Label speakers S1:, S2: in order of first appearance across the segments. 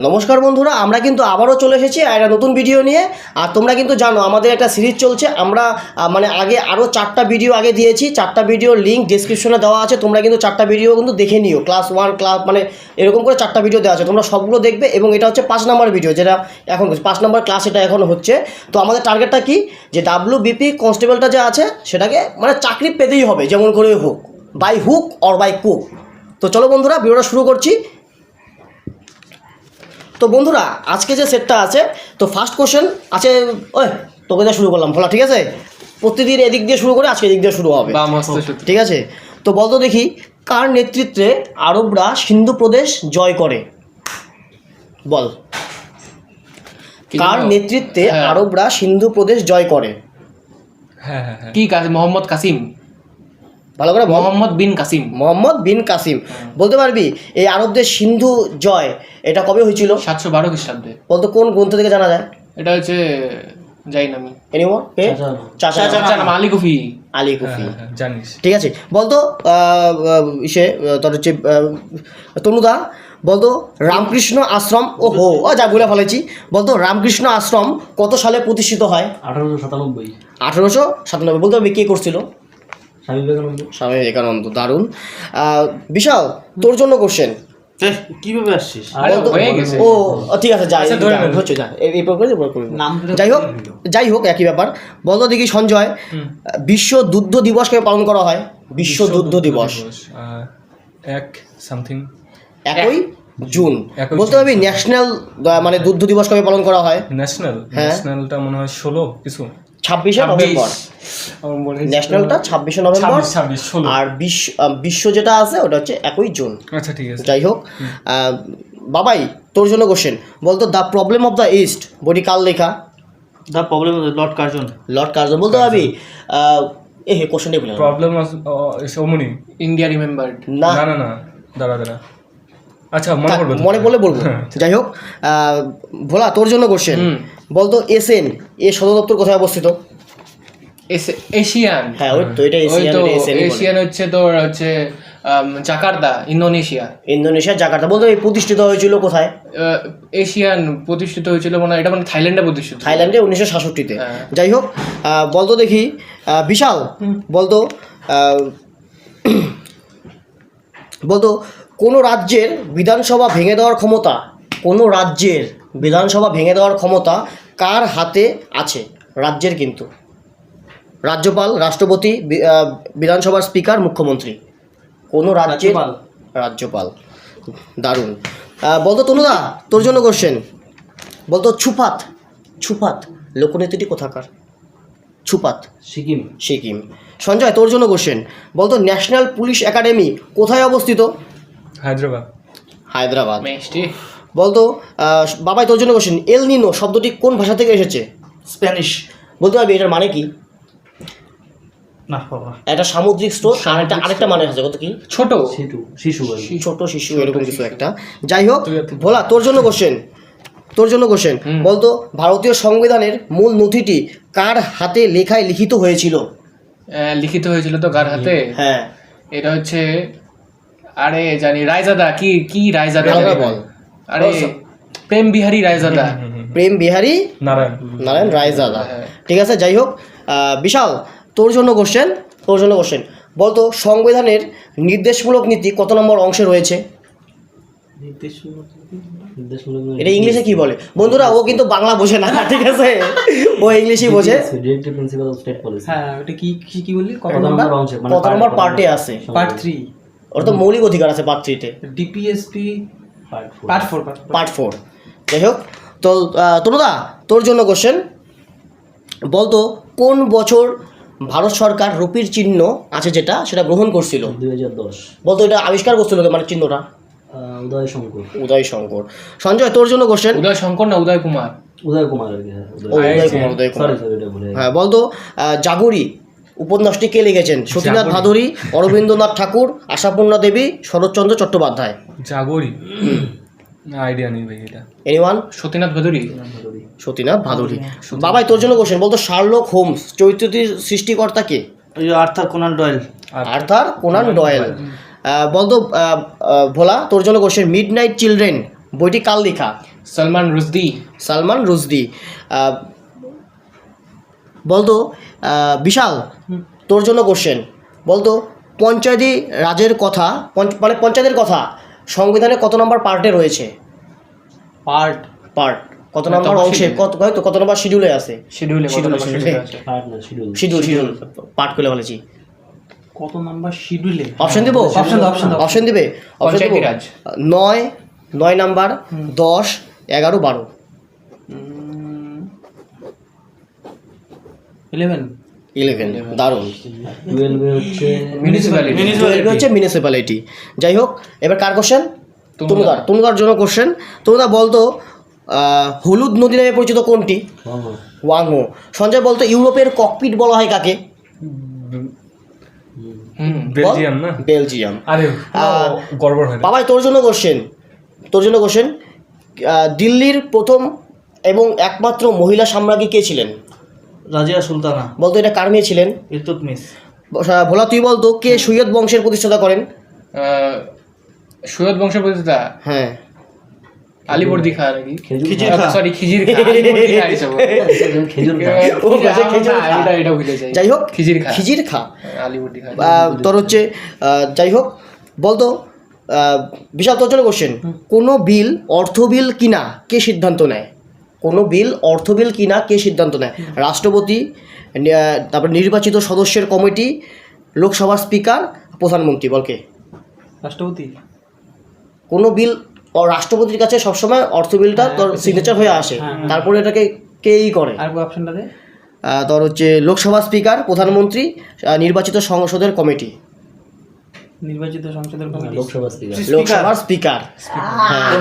S1: নমস্কার বন্ধুরা, আমরা কিন্তু আবারও চলে এসেছি একটা নতুন ভিডিও নিয়ে। আর তোমরা কিন্তু জানো আমাদের একটা সিরিজ চলছে। আমরা আগে আরও 4টা ভিডিও আগে দিয়েছি। 4টা ভিডিওর লিঙ্ক ডেসক্রিপশনে দেওয়া আছে, তোমরা কিন্তু 4টা ভিডিও কিন্তু দেখে নিও। ক্লাস 1 ক্লাস এরকম করে 4টা ভিডিও দেওয়া আছে, তোমরা সবগুলো দেখবে। এবং এটা হচ্ছে 5 নম্বর ভিডিও, যেটা এখন 5 নম্বর ক্লাস এটা এখন হচ্ছে। তো আমাদের টার্গেটটা কি, যে WBP কনস্টেবলটা যে আছে সেটাকে চাকরি পেতেই হবে, যেমন করে হোক, বাই হুক অর বাই কুক। তো চলো বন্ধুরা, ভিডিওটা শুরু করছি। তো বন্ধুরা, আজকে যে সেটটা আছে, তো ফার্স্ট কোশ্চেন আছে, ওই তোকে দিয়ে শুরু করলাম ভোলা, ঠিক আছে? প্রতিদিন এদিক দিয়ে শুরু করে আজকে এদিক দিয়ে শুরু হবে, ঠিক আছে? তো বলতো দেখি, কার নেতৃত্বে আরবরা সিন্ধু প্রদেশ জয় করে? বল, কার নেতৃত্বে আরবরা সিন্ধু প্রদেশ জয় করে?
S2: কি মোহাম্মদ কাসিম,
S1: ভালো করে,
S2: মোহাম্মদ বিন কাসিম।
S1: মোহাম্মদ বিন কাসিম। বলতে পারবি এই আরবদের সিন্ধু জয় এটা কবে হয়েছিল?
S2: 712 খ্রিস্টাব্দে।
S1: বলতো কোন গ্রন্থ থেকে জানা যায়?
S2: এটা হচ্ছে জানি না আমি।
S1: এনিওয়ান?
S2: আলী কুফি।
S1: আলী কুফি,
S2: জানিস?
S1: ঠিক আছে। বলতো তোর হচ্ছে তনুদা, বলতো রামকৃষ্ণ আশ্রম, যা বলে ফেলেছি। বলতো রামকৃষ্ণ আশ্রম কত সালে প্রতিষ্ঠিত হয়?
S3: 1897।
S1: 1897। বলতে হবে কে করছিল? স্বামী বিবেকানন্দ। দারুণ। বিশাল, তোর জন্য কোশ্চেন।
S3: কিভাবে আসছিস?
S1: ও ঠিক আছে, যাই হচ্ছে, যাই হোক একই ব্যাপার। বলতো দেখি সঞ্জয়, বিশ্ব দুগ্ধ দিবস কবে পালন করা হয়? বিশ্ব দুগ্ধ দিবস 1 জুন। বলতে পারবি ন্যাশনাল দুগ্ধ দিবস কবে পালন করা হয়?
S4: ন্যাশনালটা মনে হয় 16 কিছু
S1: 26শে নভেম্বর। ন্যাশনালটা 26শে নভেম্বর, আর বিশ্ব যেটা আছে ওটা হচ্ছে 1 জুন।
S4: আচ্ছা, ঠিক আছে।
S1: যাই হোক, বাবাই তোর জন্য কোশ্চেন। বলতো the problem of the east বইটি কার লেখা?
S3: The problem of Lord Curzon.
S1: Lord Curzon. বলতে পারবি কোশ্চেনটাই বলে
S4: প্রবলেম ওমনি
S2: ইন্ডিয়া রিমেম্বার্ড।
S1: না,
S4: দাঁড়া আচ্ছা,
S1: মনে পড়লে বলবো। যাই হোক, ভোলা তোর জন্য কোশ্চেন। বলতো এসএন এর সদর দপ্তর কোথায় অবস্থিত?
S2: এশিয়ান।
S1: হ্যাঁ, ওই তো, এটা
S2: এশিয়ান হচ্ছে তোর হচ্ছে জাকার্তা, ইন্দোনেশিয়া জাকার্তা। বলতো এই প্রতিষ্ঠিত হয়েছিল কোথায়? এশিয়ান প্রতিষ্ঠিত হয়েছিল এটা থাইল্যান্ডে প্রতিষ্ঠিত।
S1: থাইল্যান্ডে 1967-তে। যাই হোক, বলতো দেখি বিশাল, বলতো কোনো রাজ্যের বিধানসভা ভেঙে দেওয়ার ক্ষমতা, কোনো রাজ্যের বিধানসভা ভেঙে দেওয়ার ক্ষমতা কার হাতে আছে? রাজ্যের কিন্তু, রাজ্যপাল, রাষ্ট্রপতি, বিধানসভার স্পিকার, মুখ্যমন্ত্রী। কোনো রাজ্যের রাজ্যপাল। দারুণ। বলতো তনুদা তোর জন্য কোশ্চেন। বলতো ছুপাত লোকনীতিটি কোথাকার? ছুপাত সিকিম। সঞ্জয় তোর জন্য কোশ্চেন। বলতো ন্যাশনাল পুলিশ একাডেমি কোথায় অবস্থিত? হায়দ্রাবাদ। বলতো বাবাই তোর জন্য কোশ্চেন। এল নিনো শব্দটি কোন ভাষা থেকে এসেছে?
S3: স্প্যানিশ।
S1: বলতে পারবি এটার মানে কি?
S3: না বাবা,
S1: একটা সামুদ্রিক স্রোত, আর একটা আরেকটা মানে আছে, কত কি?
S2: ছোট
S1: শিশু, এরকম কিছু একটা। যাই হোক, ভোলা তোর জন্য কোশ্চেন। বলতো ভারতীয় সংবিধানের মূল নথিটি কার হাতে লেখায় লিখিত হয়েছিল?
S2: তো কার হাতে?
S1: হ্যাঁ,
S2: এটা হচ্ছে, আরে জানি, রায়জাদা। কি রায়জাদা?
S1: বল।
S2: আরে প্রেম বিহারী রায়জাদা।
S1: প্রেম বিহারী নারায়ণ রায়জাদা, ঠিক আছে। যাই হোক, বিশাল তোর জন্য কোশ্চেন। বলতো সংবিধানের নির্দেশমূলক নীতি কত নম্বর অংশে রয়েছে? এটা ইংলিশে কি বলে বন্ধুরা? ও কিন্তু বাংলা বোঝে না, ঠিক আছে? ও ইংলিশই বোঝে।
S3: হ্যাঁ, ওটা কি বললি?
S1: কত নম্বর পার্টে আছে?
S3: পার্ট 3।
S1: ওর তো মৌলিক অধিকার আছে পার্ট 3-তে।
S3: DPSP part 4।
S1: যাই হোক, তো তনুদা তোর জন্য কোশ্চেন। বলতো কোন বছর ভারত সরকার রুপির চিহ্ন আছে যেটা, সেটা গ্রহণ করছিল?
S3: 2010।
S1: বলতো এটা আবিষ্কার করছিল চিহ্নটা? উদয় শঙ্কর। সঞ্জয় তোর জন্য কোশ্চেন।
S2: উদয় শঙ্কর না উদয় কুমার?
S3: উদয় কুমার।
S1: হ্যাঁ, বলতো জাগরি উপন্যাসটি কে লিখেছেন? সতীনাথ ভাদুরী, অরবিন্দ্রনাথ ঠাকুর, আশাপূর্ণা দেবী, শরৎচন্দ্র চট্টোপাধ্যায়।
S4: জাগরি আইডিয়া নেই ভাই। এটা
S1: এনিওয়ান?
S2: সতীনাথ ভাদুরী।
S1: বাবাই তোর জন্য কোশ্চেন। বলতো শার্লক হোমস চরিত্রটির সৃষ্টিকর্তা কে?
S3: Arthur Conan Doyle.
S1: বলতো ভোলা তোর জন্য কোশ্চেন। মিডনাইট চিলড্রেন বইটি কার লেখা?
S2: সালমান রুশদি।
S1: সালমান রুশদি। বলতো বিশাল, তোর জন্য কোশ্চেন, বলতো পঞ্চায়েতি রাজের কথা, মানে পঞ্চায়েতের কথা সংবিধানে কত নম্বর পার্টে রয়েছে? পার্ট কত নম্বর অংশে, কত নম্বর শিডিউলে আছে?
S2: শিডিউল
S1: পার্ট করে বলেছি।
S3: কত নাম্বার শিডিউলে?
S1: অপশন দিব? অপশন দিবে?
S2: পঞ্চায়েতি রাজ
S1: 9 নাম্বার, 10, 11, 12। 11 দারুণ।
S3: 12 হচ্ছে
S1: মিউনিসিপ্যালিটি। যাই হোক, এবার কার কোশ্চেন? তনুদার জন্য কোশ্চেন। তনুদা বলতো হলুদ নদী নামে পরিচিত কোনটি? ওয়াংহো। সঞ্জয় বলতো ইউরোপের ককপিট বলা হয় কাকে?
S4: বেলজিয়াম না?
S1: বেলজিয়াম।
S4: আরে গড়বড় হয় না।
S1: বাবাই তোর জন্য কোশ্চেন, দিল্লির প্রথম এবং একমাত্র মহিলা সম্রাজ্ঞী কে ছিলেন?
S3: রাজিয়া সুলতানা।
S1: বলতো এটা কার মেয়ে ছিলেন?
S3: ইলতুৎমিশ।
S1: ভোলা তুই বলতো কে সৈয়দ বংশের প্রতিষ্ঠাতা করেন?
S2: সৈয়দ বংশের প্রতিষ্ঠাতা?
S1: হ্যাঁ,
S2: আলীবর্দী খাঁ নাকি?
S3: খিজির খাঁ।
S2: সরি, খিজির খাঁ। আলীবর্দী খাঁ হিসেবে।
S3: খেজুর খা।
S2: এটা ভুলে যাই।
S1: যাই হোক,
S2: খিজির খাঁ।
S1: খাঁ।
S2: আলীবর্দী খাঁ।
S1: তোর হচ্ছে যাই হোক, বলতো বিশাল তোর জন্য কোশ্চেন, কোনো বিল অর্থ বিল কিনা কে সিদ্ধান্ত নেয়? কোনো বিল অর্থ বিল কিনা কে সিদ্ধান্ত নেয়? রাষ্ট্রপতি, তারপর নির্বাচিত সদস্যের কমিটি, লোকসভার স্পিকার, প্রধানমন্ত্রী। বলকে
S3: রাষ্ট্রপতি।
S1: কোনো বিল রাষ্ট্রপতির কাছে সবসময় অর্থ বিলটা তোর সিগনেচার হয়ে আসে, তারপরে এটাকে কেই করে।
S3: আর অপশনটা দে।
S1: তোর হচ্ছে লোকসভা স্পিকার, প্রধানমন্ত্রী, নির্বাচিত সংসদের কমিটি।
S3: নির্বাচিত সংসদের কমিটি।
S1: লোকসভার স্পিকার।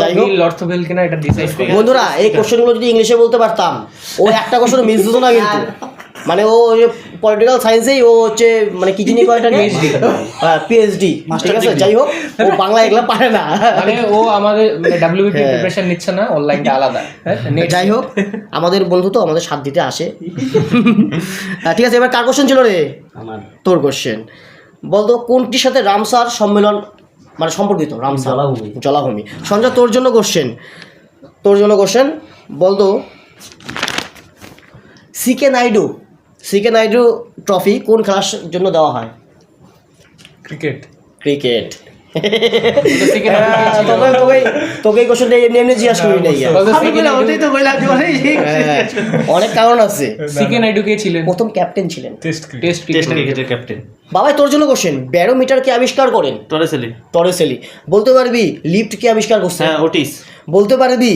S1: যাই হোক
S2: বিল অর্থ বিল কিনা এটা ডিসাইড করে।
S1: বন্ধুরা, এই কোশ্চেনগুলো যদি ইংলিশে বলতে পারতাম, ও একটা কোশ্চেন মিস দিত না কিন্তু। মানে ও পলিটিক্যাল সায়েন্সেই ও হচ্ছে মানে কি জিনিস কয়টা পিএইচডি, ঠিক আছে। যাই হোক, ও বাংলা এগুলো পারে না।
S2: মানে ও আমাদের ডাব্লিউবিপি প্রিপারেশন নিচ্ছে না, অনলাইনটা আলাদা।
S1: যাই হোক, আমাদের বন্ধু তো আমাদের সাথ দিতে আসে। ঠিক আছে, এবার কার কোশ্চেন ছিল রে?
S3: আমার।
S1: তোর কোশ্চেন, বলতো কোনটির সাথে রামসার সম্মেলন মানে সম্পর্কিত? রামসার জলাভূমি। সঞ্জয় তোর জন্য কোশ্চেন, বলতো সিকে নাইডু ট্রফি কোন খেলার জন্য দেওয়া হয়?
S4: ক্রিকেট।
S1: তোকে এই কোশ্চেনটা এমনি জিজ্ঞাসা করি নাই। অনেক কারণ আছে।
S2: সিকে নাইডু কে ছিলেন?
S1: প্রথম ক্যাপ্টেন ছিলেন,
S2: টেস্ট
S3: ক্রিকেটের ক্যাপ্টেন।
S1: বাবাই তোর জন্য কোশ্চেন, ব্যারোমিটার কে আবিষ্কার করেন? টরেসেলি। বলতে পারবি লিফট কে আবিষ্কার করছে?
S3: ওটিস।
S1: বলতে পারবি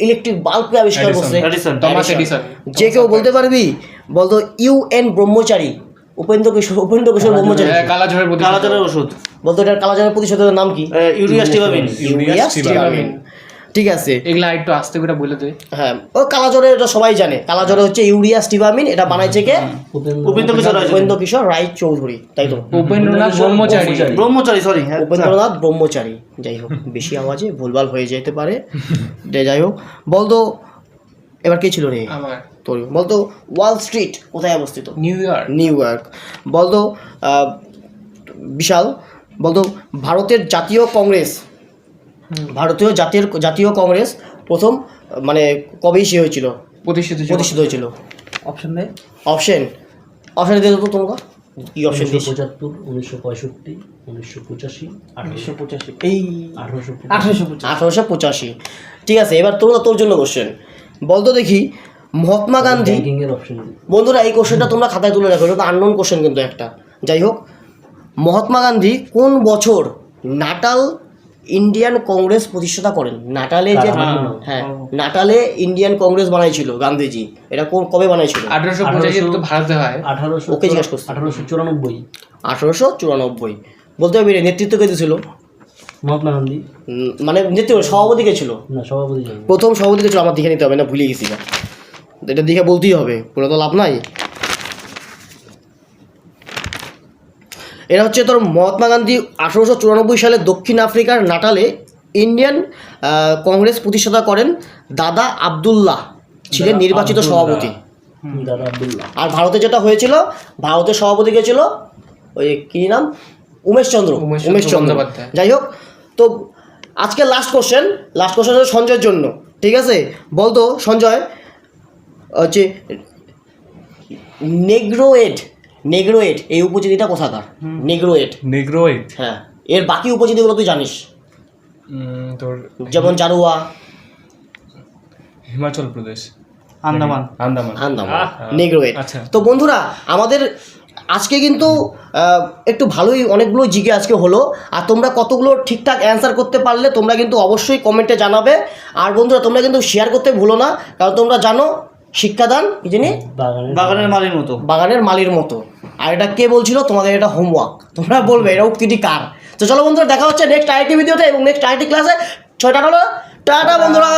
S1: ইলেকট্রিক বাল্ব কে আবিষ্কার করছে?
S2: Thomas Edison.
S1: যে কেউ বলতে পারবি? বলতো ইউএন ব্রহ্মচারী উপেন্দ্র কিশোর ব্রহ্মচারী
S2: কালাজ্বরের
S3: ওষুধ।
S1: বলতো এটার কালাজ্বরের প্রতিশোধের নাম কি?
S3: ইউরিয়া
S1: স্টিবামিন। ঠিক আছে,
S2: এগুলা একটু আস্তে করে বলে দে।
S1: হ্যাঁ, ও কালাজ্বরের এটা সবাই জানে। কালাজ্বরে হচ্ছে ইউরিয়া স্টিবামিন, এটা বানাইছে কে? উপেন্দ্র কিশোর রায়চৌধুরী, তাই তো?
S2: উপেন্দ্রনাথ
S1: ব্রহ্মচারী। যাই হোক, বেশি আওয়াজে ভুলভাল হয়ে যেতে পারে। যাই হোক, বলতো এবার কে ছিল রে?
S2: আমার।
S1: তোর বলতো ওয়াল স্ট্রিট কোথায় অবস্থিত?
S2: New York.
S1: বলতো বিশাল, বলতো ভারতের জাতীয় কংগ্রেস প্রথম মানে কবে হয়েছিল? প্রতিষ্ঠিত হয়েছিল?
S3: অপশন দে।
S1: অপশন দিয়ে তো তোমরা কি অপশন দিস?
S3: 1975, 1965, 1985, 1885। এই
S1: 1885। ঠিক আছে, এবার তোর জন্য কোশ্চেন, বলতো দেখি মহাত্মা গান্ধী। বন্ধুরা, এই কোশ্চেনটা তোমরা খাতায় তুলে রাখো, এটা আননোন কোশ্চেন কিন্তু একটা। যাই হোক, মহাত্মা গান্ধী কোন বছর নাটাল ইন্ডিয়ান কংগ্রেস প্রতিষ্ঠাতা করেন? নাটালে যে নাটালে ইন্ডিয়ান কংগ্রেস বানাইছিল গান্ধীজি, এটা কবে বানাইছিল?
S2: 1885 তো ভারতে হয়।
S1: ওকে জিজ্ঞাসা করছি।
S3: 1894।
S1: বলতে পারবি নেতৃত্ব কে দিয়েছিল?
S3: মহাত্মা গান্ধী।
S1: মানে নেতৃত্ব সভাপতি কে ছিল?
S3: না, সভাপতি।
S1: প্রথম সভাপতি কে ছিল? আমার দেখে নিতে হবে না, ভুলে গেছি না, এটা দেখে বলতেই হবে, পুরো তো লাভ নাই। এরা হচ্ছে তোর মহাত্মা গান্ধী 1894 সালে দক্ষিণ আফ্রিকার নাটালে ইন্ডিয়ান কংগ্রেস প্রতিষ্ঠাতা করেন। দাদা আবদুল্লাহ ছিলেন নির্বাচিত সভাপতি। আর ভারতে যেটা হয়েছিল, ভারতের সভাপতি কে ছিল? ওই কি নাম? উমেশ চন্দ্র। যাই হোক, তো আজকে লাস্ট কোশ্চেন সঞ্জয়ের জন্য। ঠিক আছে, বলতো সঞ্জয় হচ্ছে নেগ্রোয়েড এই উপজাতিটা কোথাকার? নেগ্রোয়েড,
S4: নেগ্রোয়েড,
S1: হ্যাঁ, এর বাকি উপজাতিগুলো তুই জানিস,
S4: তোর
S1: যেমন জারুয়া,
S4: হিমাচল প্রদেশ,
S3: আন্দামান।
S4: আন্দামান।
S1: নেগ্রোয়েড।
S4: আচ্ছা।
S1: তো বন্ধুরা আমাদের আজকে কিন্তু একটু ভালোই অনেকগুলো জিকে আজকে হলো, আর তোমরা কতগুলো ঠিকঠাক অ্যান্সার করতে পারলে তোমরা কিন্তু অবশ্যই কমেন্টে জানাবে। আর বন্ধুরা তোমরা কিন্তু শেয়ার করতে ভুলো না, কারণ তোমরা জানো শিক্ষাদান কি জানি
S3: বাগানের মালির মতো।
S1: বাগানের মালির মতো। আর এটা কে বলছিল? তোমাদের এটা হোমওয়ার্ক, তোমরা বলবে এটা উক্তিটি কার। তো চলো বন্ধুরা দেখা হচ্ছে নেক্সট আইটি ভিডিওতে এবং নেক্সট আইটি ক্লাসে। 6টা হলো, টাটা বন্ধুরা।